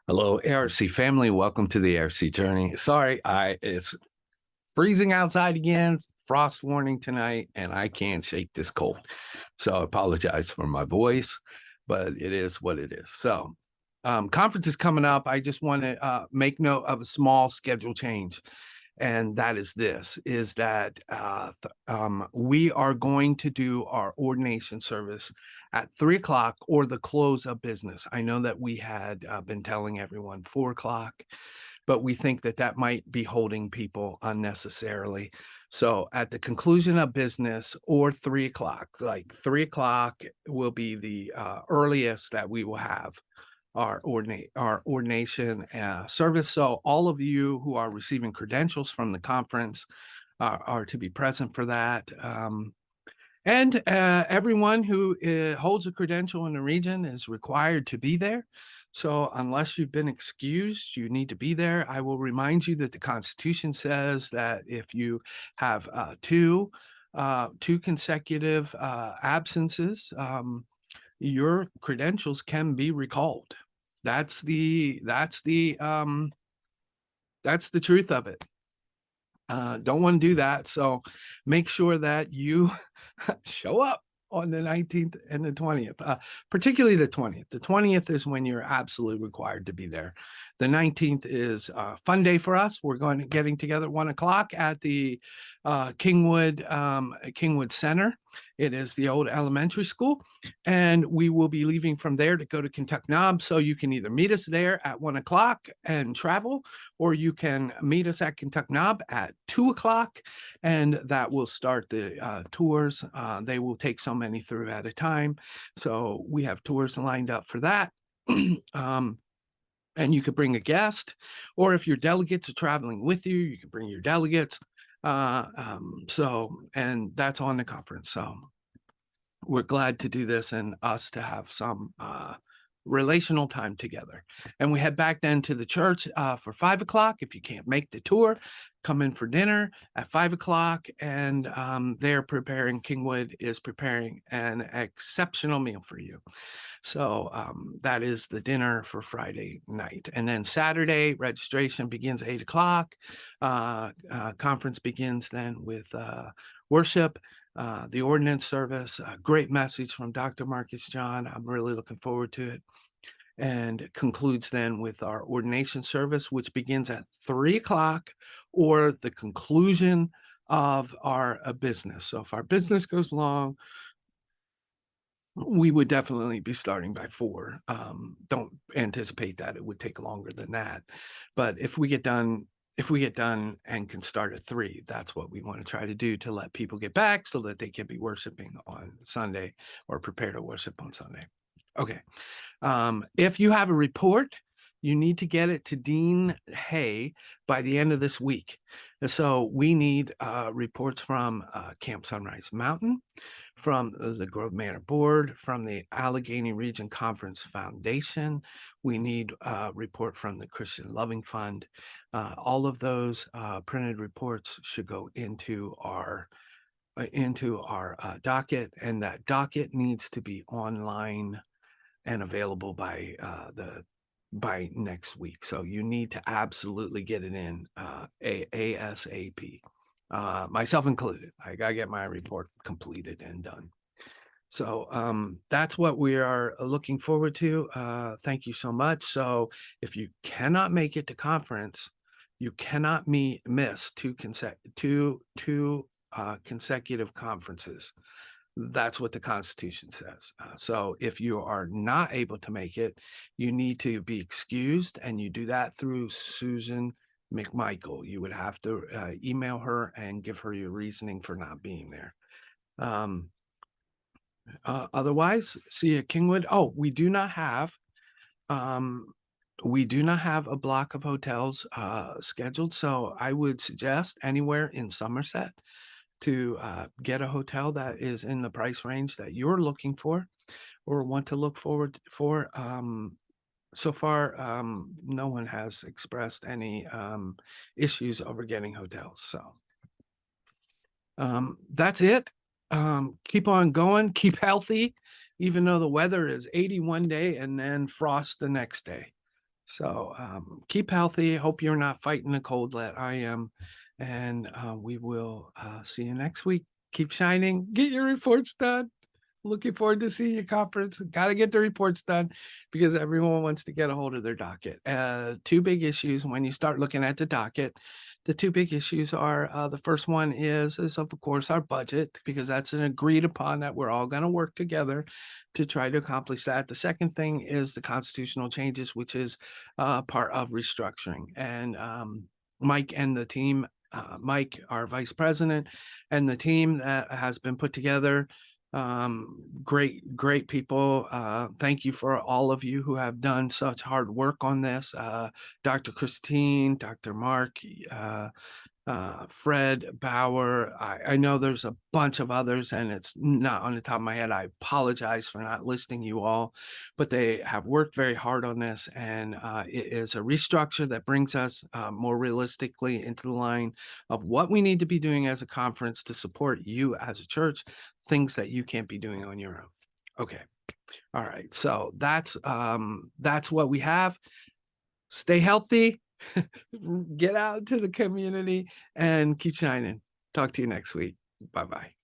Hello, ARC family. Welcome to the ARC journey. Sorry, it's freezing outside again. Frost warning tonight, and I can't shake this cold. So I apologize for my voice, but it is what it is. So conference is coming up. I just want to make note of a small schedule change. And that is that we are going to do our ordination service at 3 o'clock or the close of business. I know that we had been telling everyone 4 o'clock, but we think that that might be holding people unnecessarily. So at the conclusion of business or 3 o'clock, like 3 o'clock will be the earliest that we will have our ordination service. So all of you who are receiving credentials from the conference are to be present for that. And everyone who holds a credential in the region is required to be there. So unless you've been excused, you need to be there. I will remind you that the Constitution says that if you have two consecutive absences, your credentials can be recalled. That's the truth of it. Don't want to do that. So make sure that you show up on the 19th and the 20th, particularly the 20th. The 20th is when you're absolutely required to be there. The 19th is a fun day for us. We're getting together at 1 o'clock at the Kingwood Center. It is the old elementary school, and we will be leaving from there to go to Kentucky Knob. So you can either meet us there at 1 o'clock and travel, or you can meet us at Kentucky Knob at 2 o'clock, and that will start the tours. They will take so many through at a time. So we have tours lined up for that. And you could bring a guest, or if your delegates are traveling with you, you can bring your delegates. And that's on the conference. So we're glad to do this and us to have some relational time together. And we head back then to the church for 5 o'clock. If you can't make the tour, come in for dinner at 5 o'clock. And Kingwood is preparing an exceptional meal for you. So that is the dinner for Friday night. And then Saturday, registration begins 8 o'clock. Conference begins then with worship, the ordinance service, a great message from Dr. Marcus John. I'm really looking forward to it. And concludes then with our ordination service, which begins at 3 o'clock or the conclusion of our business. So if our business goes long, we would definitely be starting by 4. Don't anticipate that it would take longer than that. But if we get done and can start at 3, that's what we want to try to do to let people get back so that they can be worshiping on Sunday or prepare to worship on Sunday. Okay. If you have a report, you need to get it to Dean Hay by the end of this week. So we need reports from Camp Sunrise Mountain, from the Grove Manor Board, from the Allegheny Region Conference Foundation. We need a report from the Christian Loving Fund. All of those printed reports should go into our docket, and that docket needs to be online and available by next week. So you need to absolutely get it in ASAP, myself included. I gotta get my report completed and done. So that's what we are looking forward to. Thank you so much. So if you cannot make it to conference, you cannot miss two consecutive conferences. That's what the Constitution says. So if you are not able to make it, you need to be excused, and you do that through Susan McMichael. You would have to email her and give her your reasoning for not being there. Otherwise, see you at Kingwood. Oh, we do not have a block of hotels scheduled. So I would suggest anywhere in Somerset to get a hotel that is in the price range that you're looking for or want to look forward for. So far, no one has expressed any issues over getting hotels. So that's it. Keep on going, keep healthy, even though the weather is 80 one day and then frost the next day. So keep healthy. Hope you're not fighting the cold that I am. And we will see you next week. Keep shining. Get your reports done. Looking forward to seeing your conference. Got to get the reports done because everyone wants to get a hold of their docket. Two big issues when you start looking at the docket. The two big issues are the first one is of course our budget, because that's an agreed upon that we're all going to work together to try to accomplish that. The second thing is the constitutional changes, which is part of restructuring. And Mike and the team, Mike, our vice president, and the team that has been put together, great people. Thank you for all of you who have done such hard work on this. Dr. Christine, Dr. Mark, Fred Bauer. I know there's a bunch of others and it's not on the top of my head. I apologize for not listing you all, but they have worked very hard on this, and it is a restructure that brings us more realistically into the line of what we need to be doing as a conference to support you as a church, things that you can't be doing on your own. Okay. All right. So that's what we have. Stay healthy. Get out into the community and keep shining. Talk to you next week. Bye-bye.